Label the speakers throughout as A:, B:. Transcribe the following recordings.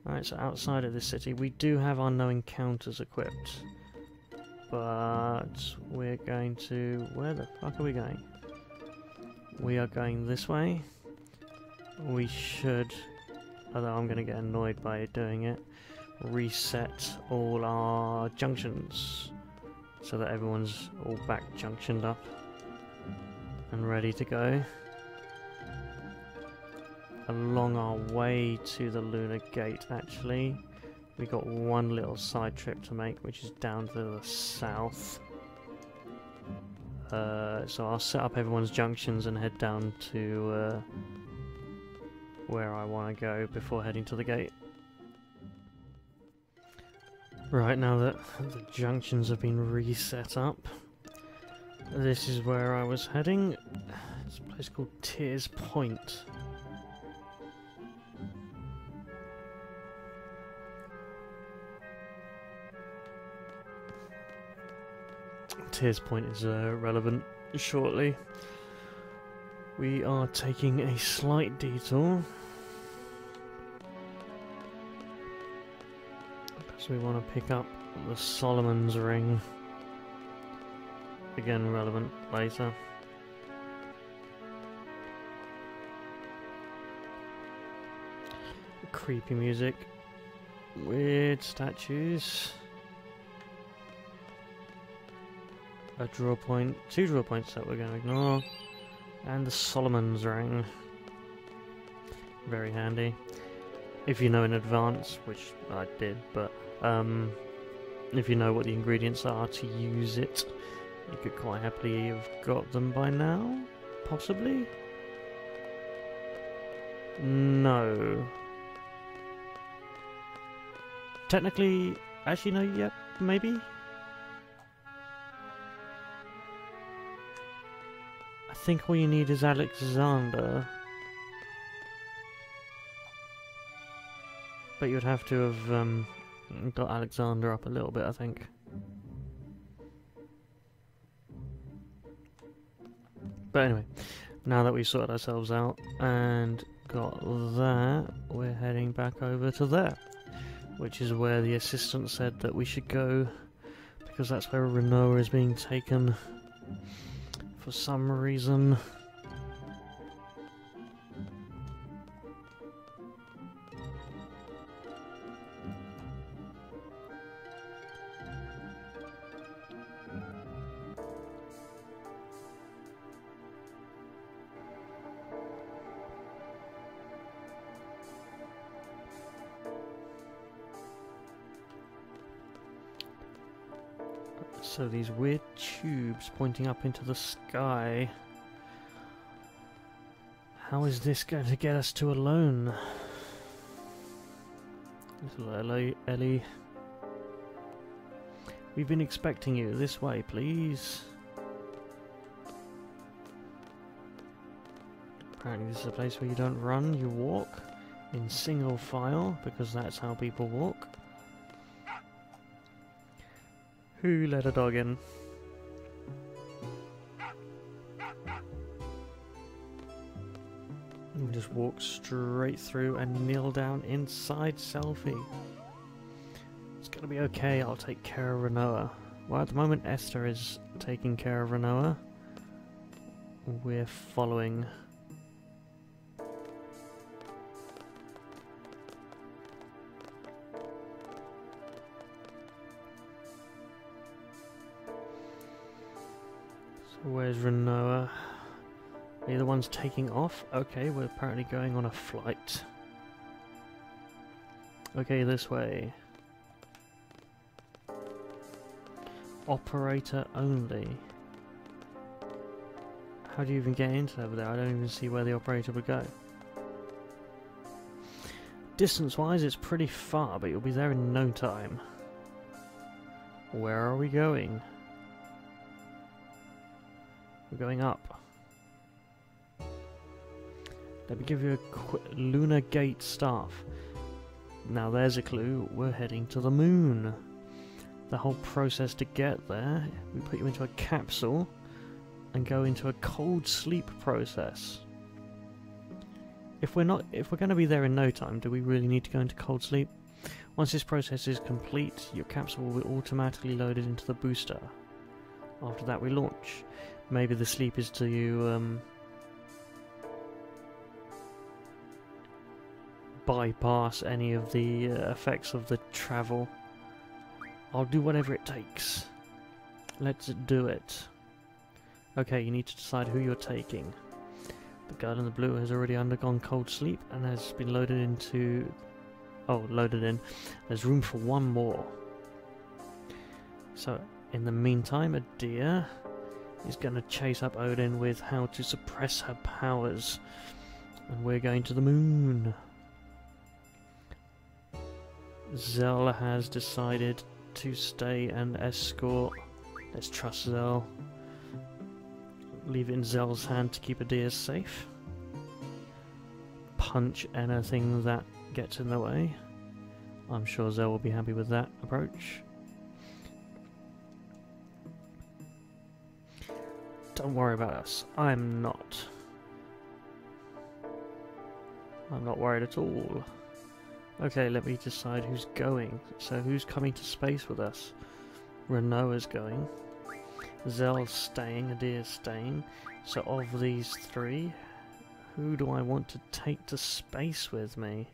A: Alright, so outside of the city, we do have our no encounters equipped. But we're going to... Where the fuck are we going? We are going this way. We should, although I'm going to get annoyed by it doing it, reset all our junctions so that everyone's all back junctioned up and ready to go. Along our way to the Luner Gate, actually, we got one little side trip to make, which is down to the south. So I'll set up everyone's junctions and head down to where I want to go before heading to the gate. Right, now that the junctions have been reset up, this is where I was heading. It's a place called Tears Point. Tears Point is relevant shortly. We are taking a slight detour. So we want to pick up the Solomon's Ring. Again, relevant later. Creepy music. Weird statues. A draw point, 2 draw points that we're going to ignore, and the Solomon's Ring. Very handy. If you know in advance, which I did, but if you know what the ingredients are to use it, you could quite happily have got them by now, possibly? No. Technically, actually no, yep, maybe? I think all you need is Alexander. But you'd have to have got Alexander up a little bit, I think. But anyway, now that we've sorted ourselves out and got that, we're heading back over to there, which is where the assistant said that we should go, because that's where Renoa is being taken. For some reason. So these weird tubes pointing up into the sky. How is this going to get us to Ellone? Little Ellie. We've been expecting you. This way, please. Apparently this is a place where you don't run, you walk in single file, because that's how people walk. Who let a dog in? And just walk straight through and kneel down inside Selfie. It's gonna be okay, I'll take care of Renoa. Well, at the moment Esther is taking care of Renoa. We're following. Where's Renoa? Are you the ones taking off? Okay, we're apparently going on a flight. Okay, this way. Operator only. How do you even get into over there? I don't even see where the operator would go. Distance-wise, it's pretty far, but you'll be there in no time. Where are we going? We're going up. Let me give you a quick Luner Gate staff. Now there's a clue, we're heading to the moon. The whole process to get there, we put you into a capsule and go into a cold sleep process. if we're going to be there in no time, do we really need to go into cold sleep? Once this process is complete, your capsule will be automatically loaded into the booster. After that we launch. Maybe the sleep is to bypass any of the effects of the travel. I'll do whatever it takes. Let's do it. Okay, you need to decide who you're taking. The girl in the blue has already undergone cold sleep and has been loaded into... Oh, loaded in. There's room for one more. So, in the meantime, a deer is going to chase up Odin with how to suppress her powers. And we're going to the moon. Zell has decided to stay and escort. Let's trust Zell. Leave it in Zell's hand to keep a deer safe. Punch anything that gets in the way. I'm sure Zell will be happy with that approach. Don't worry about us. I'm not worried at all. Okay, let me decide who's going. So who's coming to space with us? Renoa's going. Zell's staying, Adir's staying. So of these three, who do I want to take to space with me?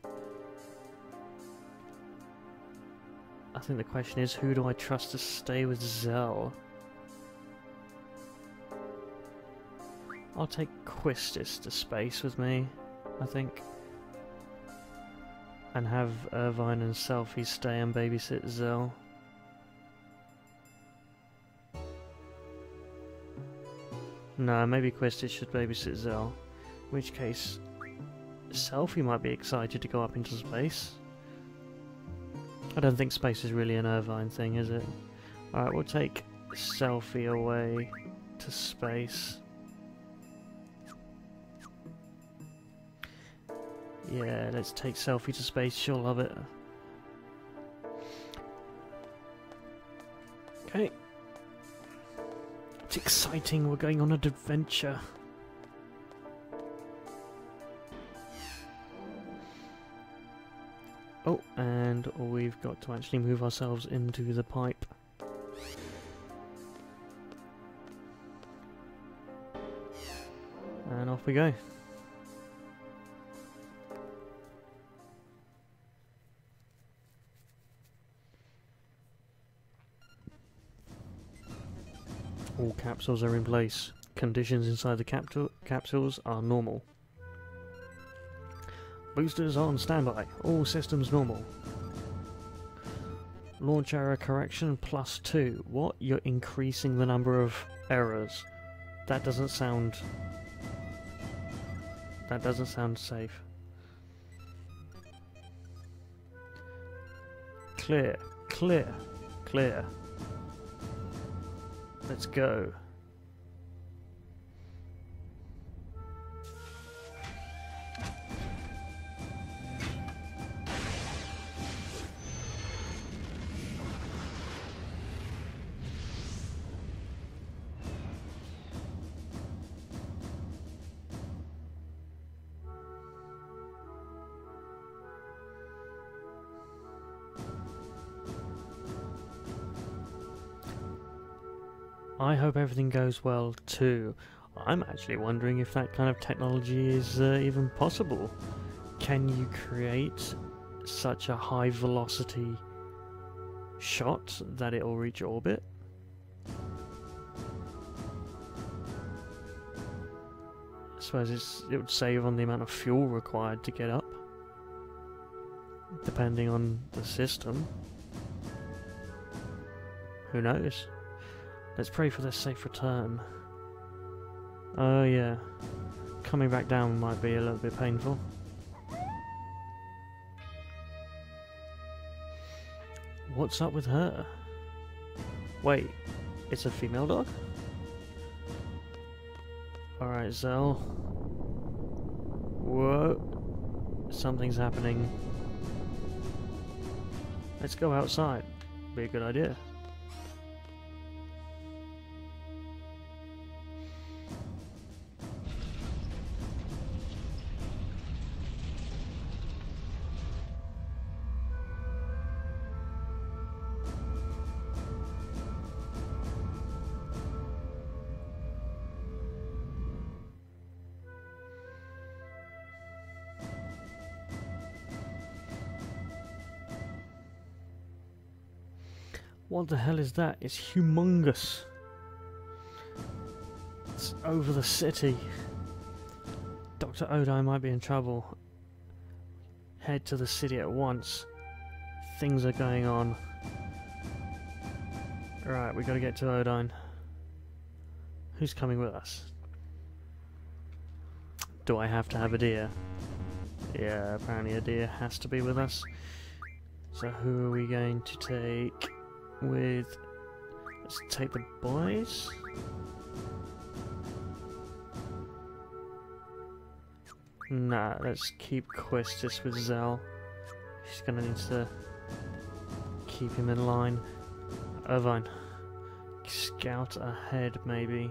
A: I think the question is, who do I trust to stay with Zell? I'll take Quistis to space with me, I think. And have Irvine and Selfie stay and babysit Zell. No, maybe Quistis should babysit Zell. In which case, Selfie might be excited to go up into space. I don't think space is really an Irvine thing, is it? Alright, we'll take Selfie away to space. Yeah, let's take Selfie to space, she'll love it. Okay. It's exciting, we're going on an adventure. Oh, and we've got to actually move ourselves into the pipe. And off we go. All capsules are in place. Conditions inside the capsules are normal. Boosters on standby. All systems normal. Launch error correction +2. What? You're increasing the number of errors. That doesn't sound... That doesn't sound safe. Clear. Clear. Clear. Let's go. I hope everything goes well too. I'm actually wondering if that kind of technology is even possible. Can you create such a high velocity shot that it will reach orbit? I suppose it would save on the amount of fuel required to get up, depending on the system. Who knows? Let's pray for their safe return. Oh yeah, coming back down might be a little bit painful. What's up with her? Wait, it's a female dog? Alright, Zell. Whoa, something's happening. Let's go outside. Be a good idea. What the hell is that? It's humongous. It's over the city. Dr. Odine might be in trouble. Head to the city at once. Things are going on. Right, we gotta get to Odine. Who's coming with us? Do I have to have a deer? Yeah, apparently a deer has to be with us. So who are we going to take with... Let's take the boys. Nah, let's keep Questis with Zell. She's gonna need to keep him in line. Irvine. Scout ahead, maybe.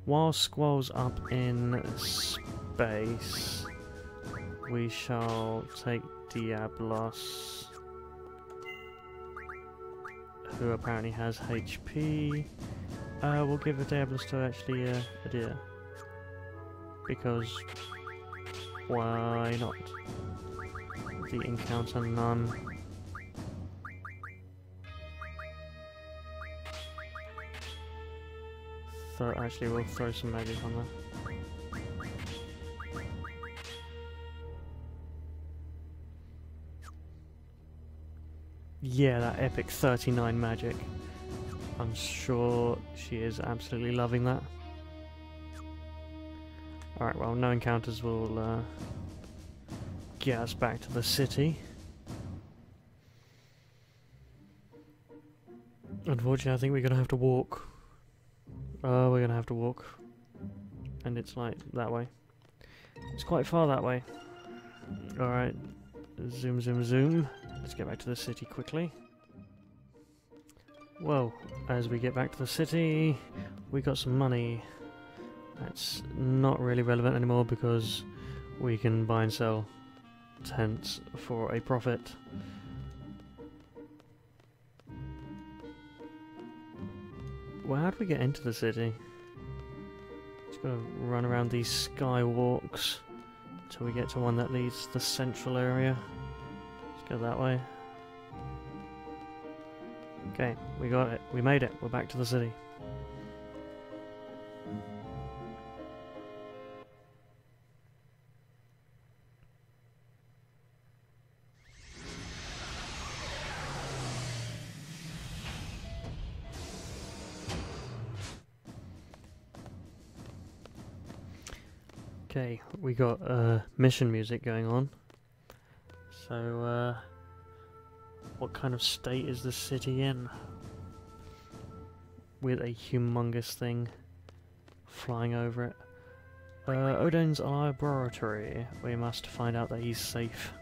A: While Squall's up in space, we shall take Diablos, who apparently has HP. We'll give the Diablos to actually a deer. Because why not? The encounter none. So actually we'll throw some magic on there. Yeah, that epic 39 magic. I'm sure she is absolutely loving that. Alright, well, no encounters will get us back to the city. Unfortunately, I think we're going to have to walk. Oh, we're going to have to walk. And it's like that way. It's quite far that way. Alright, zoom, zoom, zoom. Let's get back to the city quickly. Well, as we get back to the city, we got some money. That's not really relevant anymore because we can buy and sell tents for a profit. Well, how do we get into the city? Just gotta run around these skywalks until we get to one that leads to the central area. Let's go that way. Okay, we got it. We made it. We're back to the city. Okay, we got mission music going on. So, what kind of state is the city in? With a humongous thing flying over it. Odine's laboratory. We must find out that he's safe.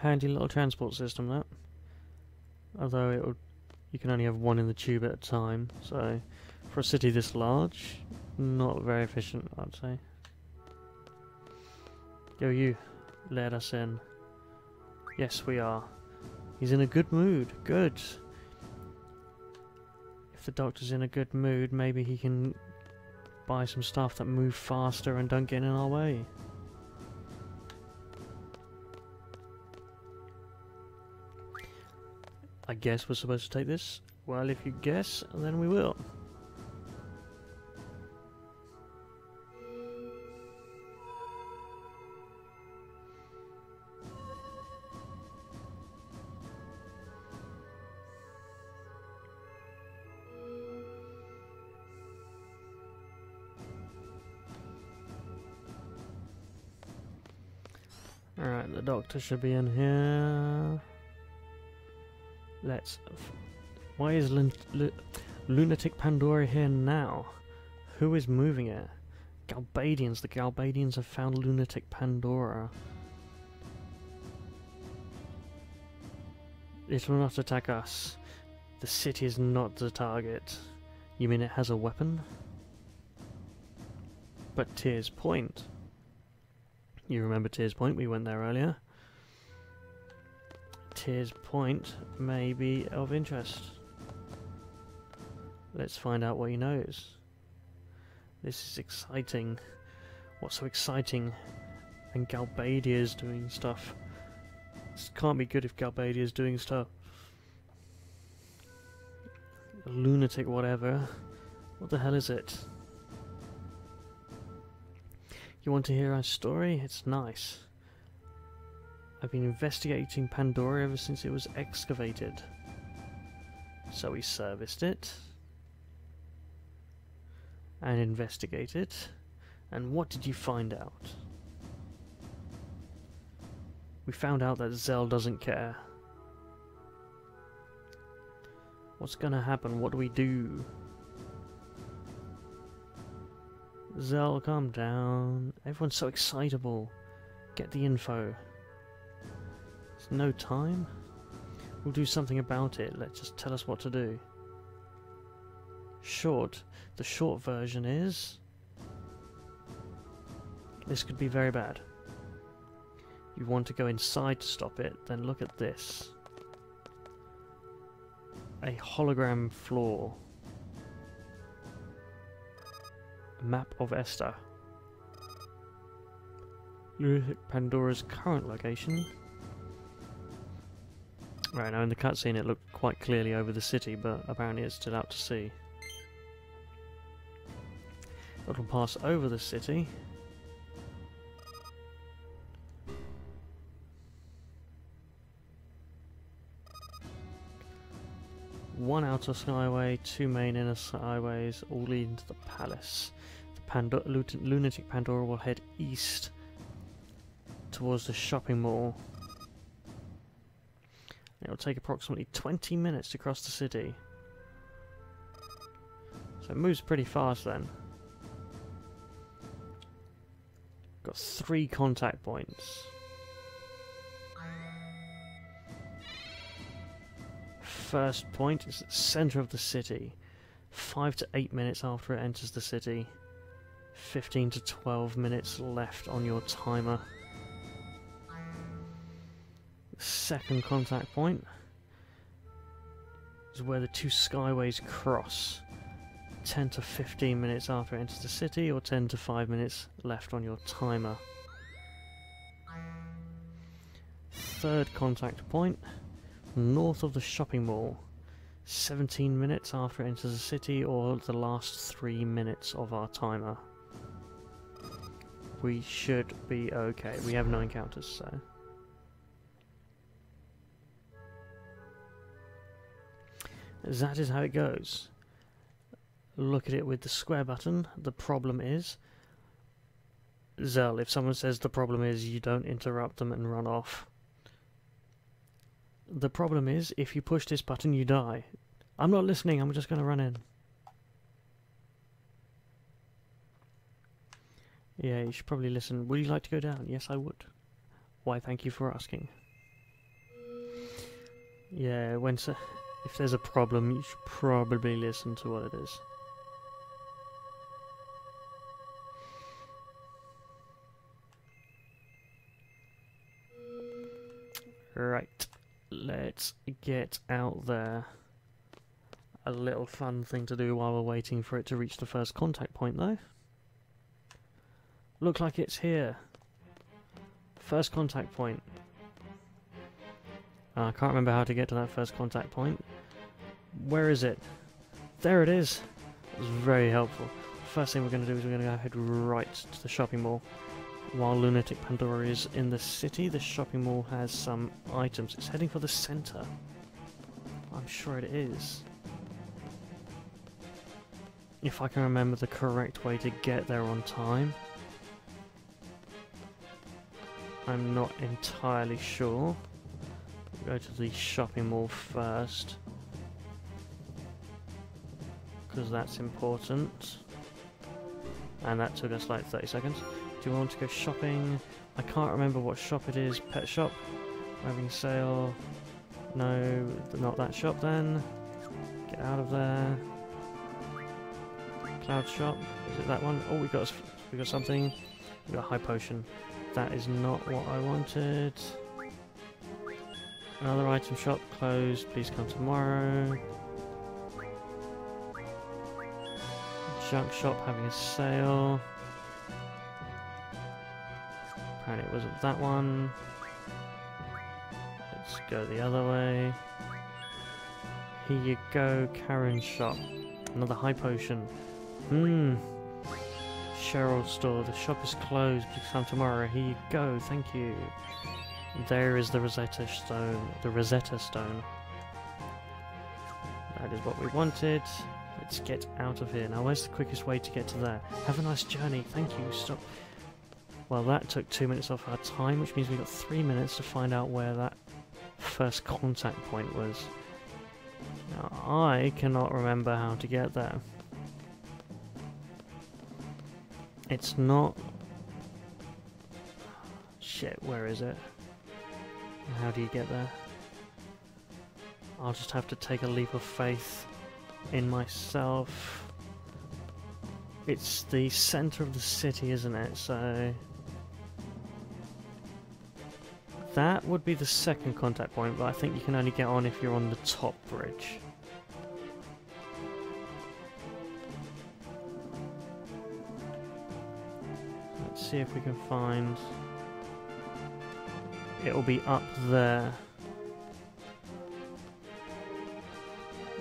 A: Handy little transport system, that. Although you can only have one in the tube at a time, so for a city this large, not very efficient, I'd say. Yo, you, let us in. Yes, we are. He's in a good mood. Good. If the doctor's in a good mood, maybe he can buy some stuff that move faster and don't get in our way. I guess we're supposed to take this? Well, if you guess, then we will. Alright, the doctor should be in here. Let's... Why is Lunatic Pandora here now? Who is moving it? Galbadians. The Galbadians have found Lunatic Pandora. It will not attack us. The city is not the target. You mean it has a weapon? But Tear's point. You remember Tears Point? We went there earlier. Tears Point may be of interest. Let's find out what he knows. This is exciting. What's so exciting? And Galbadia's doing stuff. This can't be good if Galbadia's doing stuff. Lunatic whatever. What the hell is it? You want to hear our story? It's nice. I've been investigating Pandora ever since it was excavated. So we serviced it. And investigated. And what did you find out? We found out that Zell doesn't care. What's gonna happen? What do we do? Zell, calm down. Everyone's so excitable. Get the info. There's no time. We'll do something about it. Let's just tell us what to do. Short. The short version is... this could be very bad. You want to go inside to stop it, then look at this. A hologram floor. A map of Esther. Lunatic Pandora's current location. Right, now in the cutscene it looked quite clearly over the city, but apparently it's still out to sea. It'll pass over the city. One outer skyway, two main inner skyways, all leading to the palace. The Lunatic Pandora will head east towards the shopping mall. It will take approximately 20 minutes to cross the city. So it moves pretty fast then. Got 3 contact points. First point is at the centre of the city. 5 to 8 minutes after it enters the city. 15 to 12 minutes left on your timer. The second contact point is where the 2 skyways cross. 10 to 15 minutes after it enters the city, or 10 to 5 minutes left on your timer. Third contact point, north of the shopping mall. 17 minutes after it enters the city, or the last 3 minutes of our timer. We should be okay. We have no encounters, so... that is how it goes. Look at it with the square button. The problem is... Zell, if someone says the problem is, you don't interrupt them and run off. The problem is, if you push this button, you die. I'm not listening, I'm just going to run in. Yeah, you should probably listen. Would you like to go down? Yes, I would. Why, thank you for asking. Yeah, if there's a problem, you should probably listen to what it is. Right, let's get out there. A little fun thing to do while we're waiting for it to reach the first contact point, though. Look like it's here. First contact point. I can't remember how to get to that first contact point. Where is it? There it is. It was very helpful. First thing we're going to do is we're going to go head right to the shopping mall. While Lunatic Pandora is in the city, the shopping mall has some items. It's heading for the centre. I'm sure it is. If I can remember the correct way to get there on time. I'm not entirely sure. We'll go to the shopping mall first, because that's important. And that took us like 30 seconds. Do you want to go shopping? I can't remember what shop it is. Pet shop? Having sale? No, not that shop then. Get out of there. Cloud shop? Is it that one? Oh, we got something. We got a high potion. That is not what I wanted. Another item shop closed. Please come tomorrow. Junk shop having a sale. Apparently it wasn't that one. Let's go the other way. Here you go, Karen's shop. Another high potion. Cheryl's store. The shop is closed. Please come tomorrow. Here you go. Thank you. There is the Rosetta Stone. The Rosetta Stone. That is what we wanted. Let's get out of here. Now, where's the quickest way to get to there? Have a nice journey. Thank you. Stop. Well, that took 2 minutes off our time, which means we got 3 minutes to find out where that first contact point was. Now, I cannot remember how to get there. It's not... Shit, where is it? How do you get there? I'll just have to take a leap of faith in myself. It's the center of the city, isn't it? So... that would be the second contact point, but I think you can only get on if you're on the top bridge. Let's see if we can find... it'll be up there.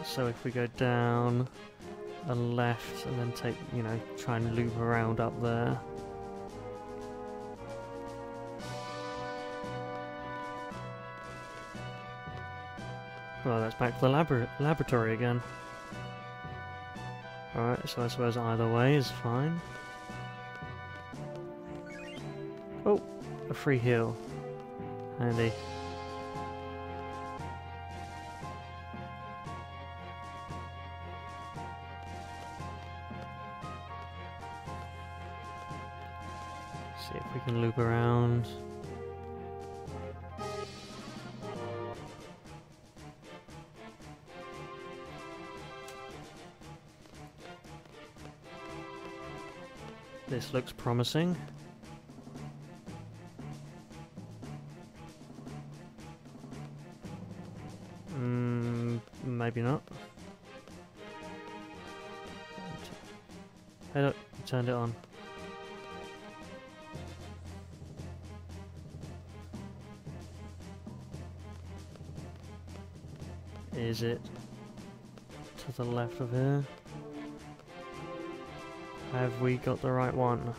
A: So if we go down a left and then take, you know, try and loop around up there. Well, that's back to the laboratory again. Alright, so I suppose either way is fine. Oh, a free heal. Handy. See if we can loop around. This looks promising. Maybe not. Hey look, you turned it on. Is it to the left of here? Have we got the right one?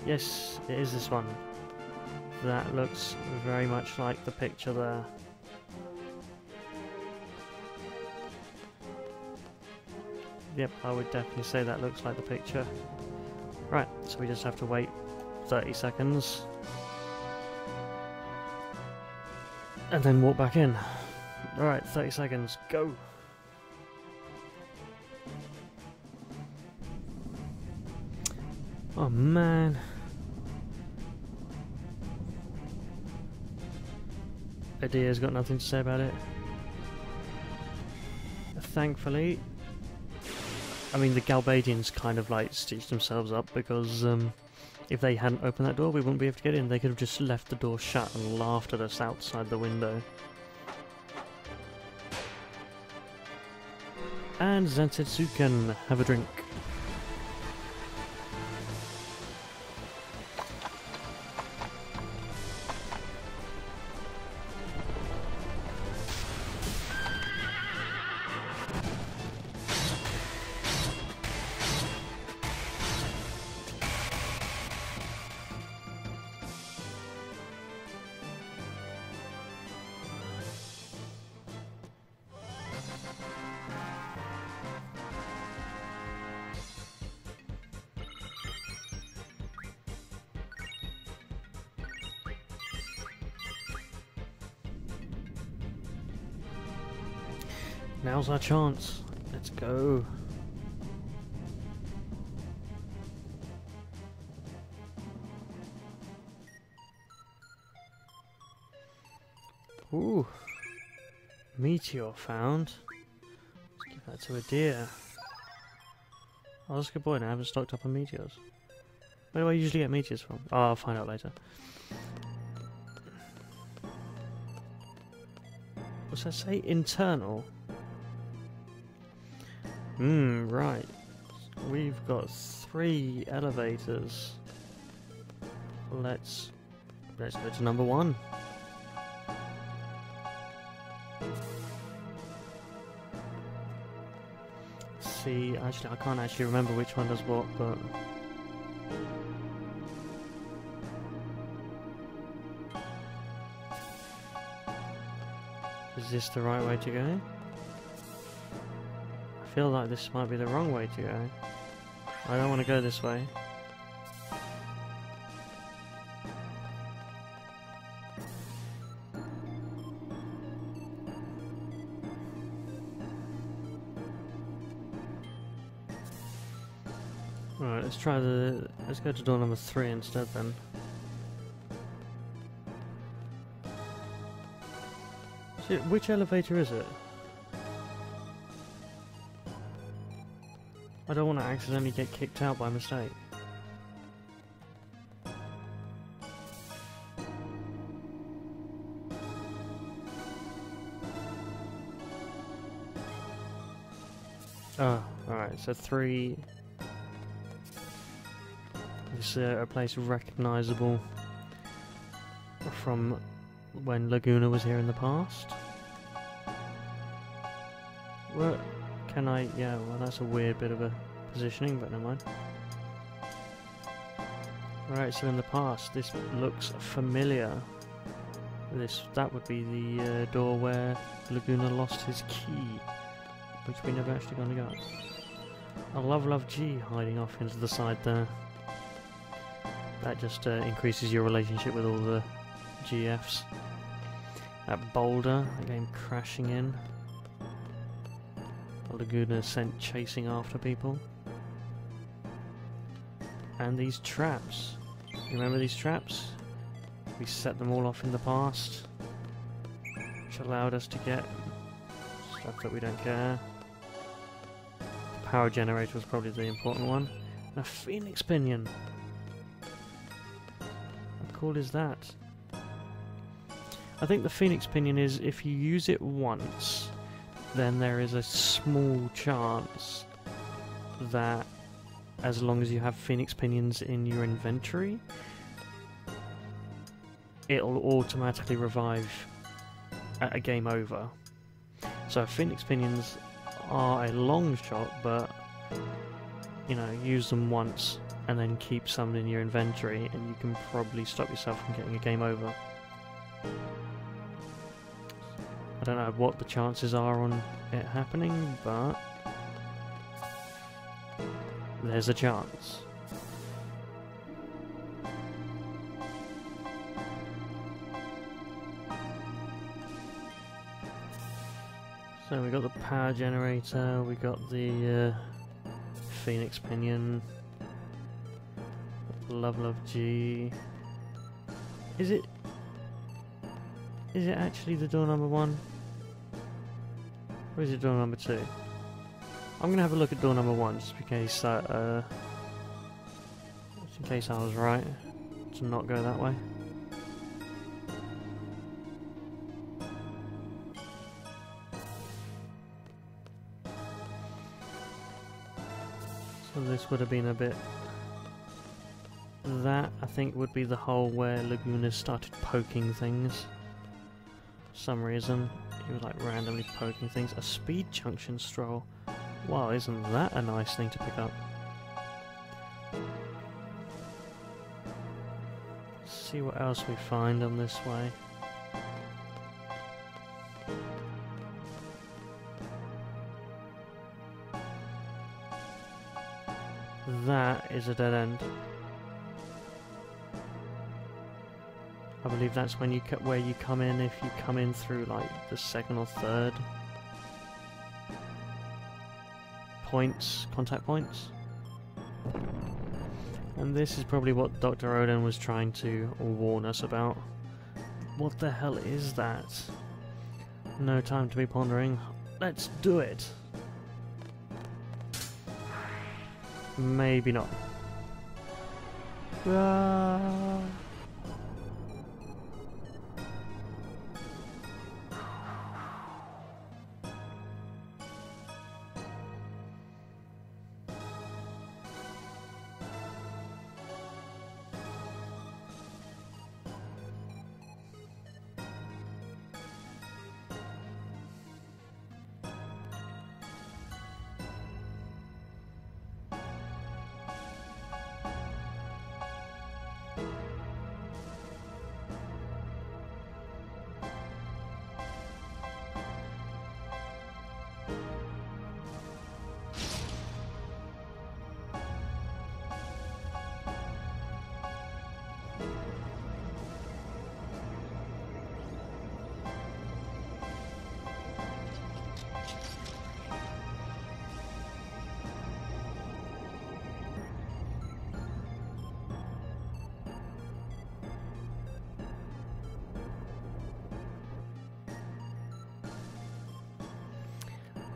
A: Yes, it is this one. That looks very much like the picture there. Yep, I would definitely say that looks like the picture. Right, so we just have to wait 30 seconds. And then walk back in. Alright, 30 seconds, go! Oh man. Adia's got nothing to say about it. Thankfully, I mean the Galbadians kind of like stitched themselves up because if they hadn't opened that door we wouldn't be able to get in. They could have just left the door shut and laughed at us outside the window. And Zantetsu can have a drink. Now's our chance. Let's go. Ooh. Meteor found. Let's give that to a deer. Oh, that's a good point. I haven't stocked up on meteors. Where do I usually get meteors from? Oh, I'll find out later. What's that say? Internal? Right. We've got 3 elevators. Let's go to number 1. See, actually, I can't actually remember which one does what, but is this the right way to go? I feel like this might be the wrong way to go. I don't want to go this way. Alright, let's go to door number 3 instead then. So, which elevator is it? I don't want to accidentally get kicked out by mistake. Oh, alright, so 3... This is a place recognisable from when Laguna was here in the past. What can I... yeah, well that's a weird bit of a positioning, but never mind. Alright, so in the past, this looks familiar. That would be the door where Laguna lost his key, which we never actually got to go. A love G hiding off into the side there. That just increases your relationship with all the GFs. That boulder, that came crashing in. Laguna sent chasing after people. And these traps. You remember these traps? We set them all off in the past, which allowed us to get stuff that we don't care. The power generator was probably the important one. And a phoenix pinion. How cool is that? I think the phoenix pinion is if you use it once, then there is a small chance that as long as you have phoenix pinions in your inventory, it'll automatically revive at a game over. So phoenix pinions are a long shot, but you know, use them once and then keep some in your inventory and you can probably stop yourself from getting a game over. I don't know what the chances are on it happening, but there's a chance. So we got the power generator, we got the phoenix pinion, love G. Is it actually the door number 1? Or is it door number 2? I'm gonna have a look at door number 1 just in case just in case I was right to not go that way. So this would have been a bit... That, I think, would be the hole where Laguna started poking things. For some reason, he was like randomly poking things. A speed junction stroll. Wow, isn't that a nice thing to pick up? Let's see what else we find on this way. That is a dead end. I believe that's when where you come in if you come in through like the 2nd or 3rd points, contact points. And this is probably what Dr. Odin was trying to warn us about. What the hell is that? No time to be pondering. Let's do it! Maybe not. Ah.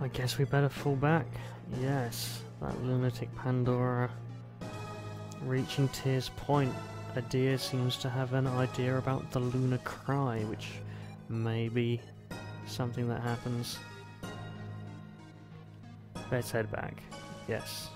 A: I guess we better fall back. Yes, that Lunatic Pandora reaching Tear's Point. Adir seems to have an idea about the Lunar Cry, which may be something that happens. Let's head back. Yes.